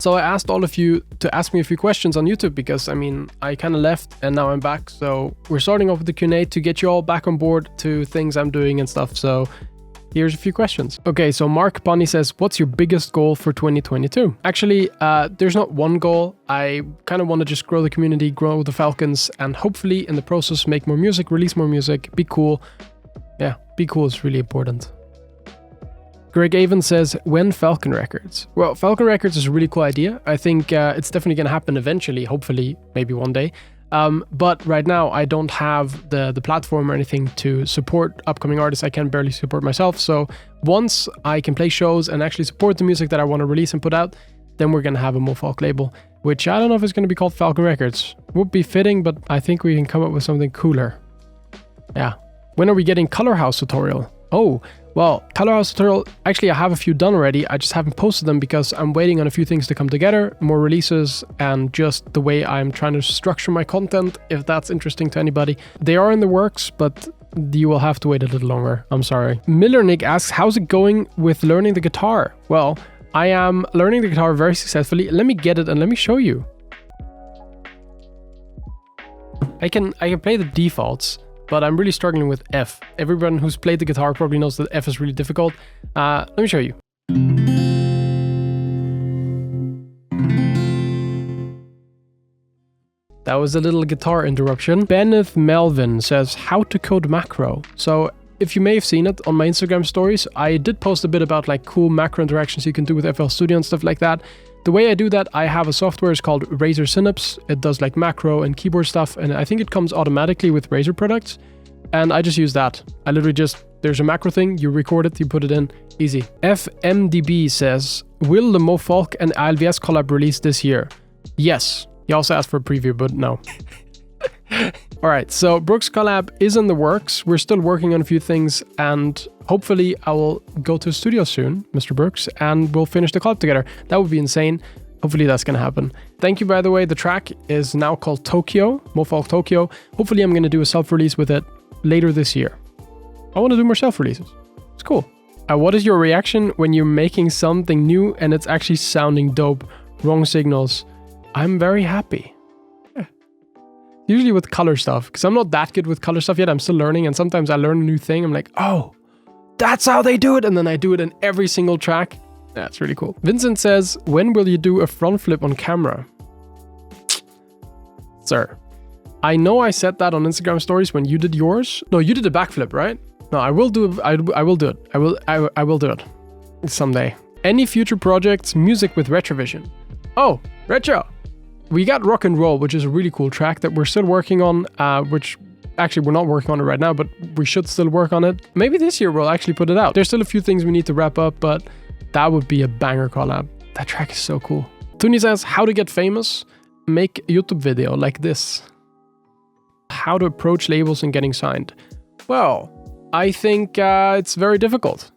So I asked all of you to ask me a few questions on YouTube because, I mean, I kind of left and now I'm back. So we're starting off with the Q&A to get you all back on board to things I'm doing and stuff. So here's a few questions. Okay, so Mark Bunny says, what's your biggest goal for 2022? Actually, there's not one goal. I kind of want to just grow the community, grow the Falcons, and hopefully in the process make more music, release more music, be cool. Yeah, be cool is really important. Greg Avon says, when Falken Records? Well, Falken Records is a really cool idea. I think it's definitely going to happen eventually, hopefully, maybe one day. But right now, I don't have the platform or anything to support upcoming artists. I can barely support myself. So once I can play shows and actually support the music that I want to release and put out, then we're going to have a Falk label, which I don't know if it's going to be called Falken Records. Would be fitting, but I think we can come up with something cooler. Yeah. When are we getting Color House tutorial? Oh, well, Color House tutorial, actually I have a few done already. I just haven't posted them because I'm waiting on a few things to come together, more releases, and just the way I'm trying to structure my content, if that's interesting to anybody. They are in the works, but you will have to wait a little longer. I'm sorry. Miller Nick asks, how's it going with learning the guitar? Well, I am learning the guitar very successfully. Let me get it and let me show you. I can play the defaults, but I'm really struggling with F. Everyone who's played the guitar probably knows that F is really difficult. Let me show you. That was a little guitar interruption. Benneth Melvin says, how to code macro. So if you may have seen it on my Instagram stories, I did post a bit about like cool macro interactions you can do with FL Studio and stuff like that. The way I do that, I have a software, it's called Razer Synapse. It does like macro and keyboard stuff, and I think it comes automatically with Razer products. And I just use that. I literally just, there's a macro thing, you record it, you put it in, easy. FMDB says, will the Falk and ILVS collab release this year? Yes. He also asked for a preview, but no. Alright, so Brooks collab is in the works. We're still working on a few things, and hopefully I will go to the studio soon, Mr. Brooks, and we'll finish the collab together. That would be insane. Hopefully that's gonna happen. Thank you, by the way. The track is now called Tokyo, Falk Tokyo. Hopefully I'm gonna do a self-release with it later this year. I want to do more self-releases. It's cool. What is your reaction when you're making something new and it's actually sounding dope? Wrong signals. I'm very happy. Usually with color stuff, because I'm not that good with color stuff yet. I'm still learning, and sometimes I learn a new thing. I'm like, oh, that's how they do it. And then I do it in every single track. That's really cool. Vincent says, when will you do a front flip on camera? Sir, I know I said that on Instagram stories when you did yours. No, you did a backflip, right? No, I will do it. I will do it. I will do it someday. Any future projects, music with RetroVision? Oh, retro. We got Rock and Roll, which is a really cool track that we're still working on, which actually we're not working on it right now, but we should still work on it. Maybe this year we'll actually put it out. There's still a few things we need to wrap up, but that would be a banger collab. That track is so cool. Tuni says, how to get famous? Make a YouTube video like this. How to approach labels and getting signed? Well, I think it's very difficult,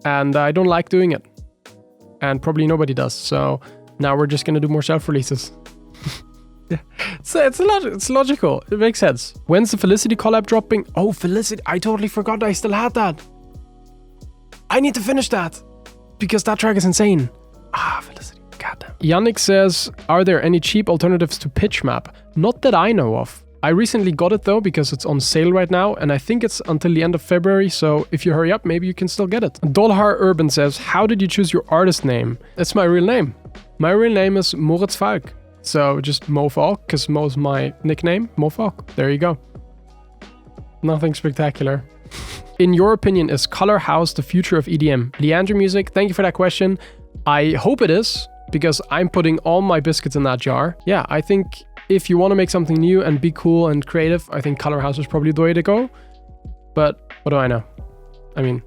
and I don't like doing it, and probably nobody does. So now we're just gonna do more self-releases. It's logical. It makes sense. When's the Felicity collab dropping? Oh, Felicity! I totally forgot I still had that. I need to finish that because that track is insane. Felicity. Goddamn. Yannick says, are there any cheap alternatives to Pitchmap? Not that I know of. I recently got it though because it's on sale right now, and I think it's until the end of February, so if you hurry up, maybe you can still get it. Dolhar Urban says, how did you choose your artist name? It's my real name. My real name is Moritz Falk. So just Mo Falk, because Mo is my nickname, Mo Falk. There you go. Nothing spectacular. In your opinion, is Color House the future of EDM? Leandro Music, thank you for that question. I hope it is, because I'm putting all my biscuits in that jar. Yeah, I think if you want to make something new and be cool and creative, I think Color House is probably the way to go. But what do I know? I mean,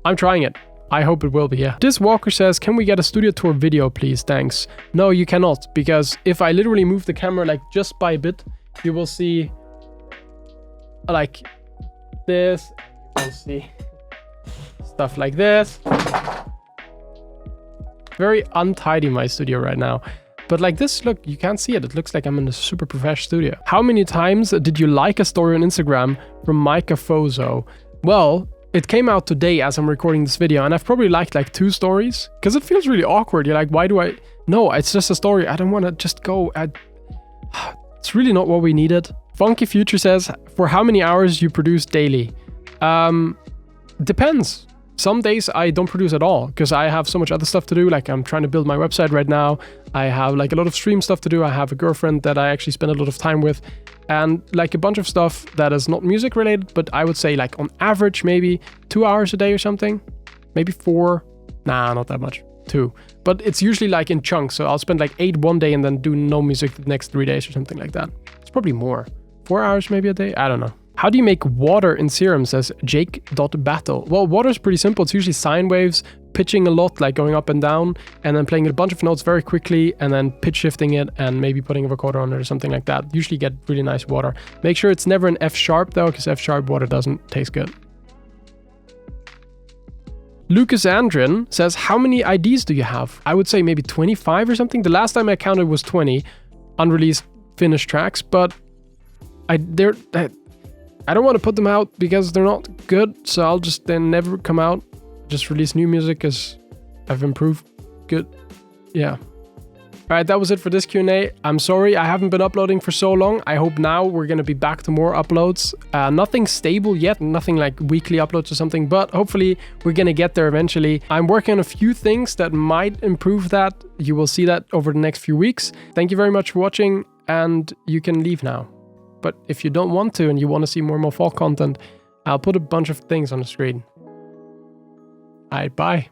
I'm trying it. I hope it will be, yeah. This Walker says, can we get a studio tour video, please? Thanks. No, you cannot, because if I literally move the camera like just by a bit, you will see like this. You'll see stuff like this. Very untidy, my studio right now. But like this, look, you can't see it. It looks like I'm in a super professional studio. How many times did you like a story on Instagram from Micah Fozo? Well, it came out today as I'm recording this video, and I've probably liked like 2 stories because it feels really awkward. You're like, why do I No, it's just a story. I don't want to just go. It's really not what we needed. Funky Future says, for how many hours you produce daily? Depends. Some days I don't produce at all because I have so much other stuff to do. Like I'm trying to build my website right now. I have like a lot of stream stuff to do. I have a girlfriend that I actually spend a lot of time with, and like a bunch of stuff that is not music related, but I would say like on average, maybe 2 hours a day or something, maybe 4. Nah, not that much. 2. But it's usually like in chunks. So I'll spend like 8 one day and then do no music the next 3 days or something like that. It's probably more. 4 hours maybe a day. I don't know. How do you make water in Serum, says Jake.battle. Well, water is pretty simple. It's usually sine waves, pitching a lot, like going up and down, and then playing a bunch of notes very quickly, and then pitch shifting it, and maybe putting a vocoder on it or something like that. Usually get really nice water. Make sure it's never an F sharp though, because F sharp water doesn't taste good. Lucas Andrin says, how many IDs do you have? I would say maybe 25 or something. The last time I counted was 20 unreleased finished tracks, but I don't want to put them out because they're not good, so I'll just then never come out. Just release new music because I've improved. Good. Yeah. Alright, that was it for this Q&A. I'm sorry I haven't been uploading for so long. I hope now we're going to be back to more uploads. Nothing stable yet, nothing like weekly uploads or something, but hopefully we're going to get there eventually. I'm working on a few things that might improve that. You will see that over the next few weeks. Thank you very much for watching, and you can leave now. But if you don't want to and you want to see more Falk content, I'll put a bunch of things on the screen. Alright, bye.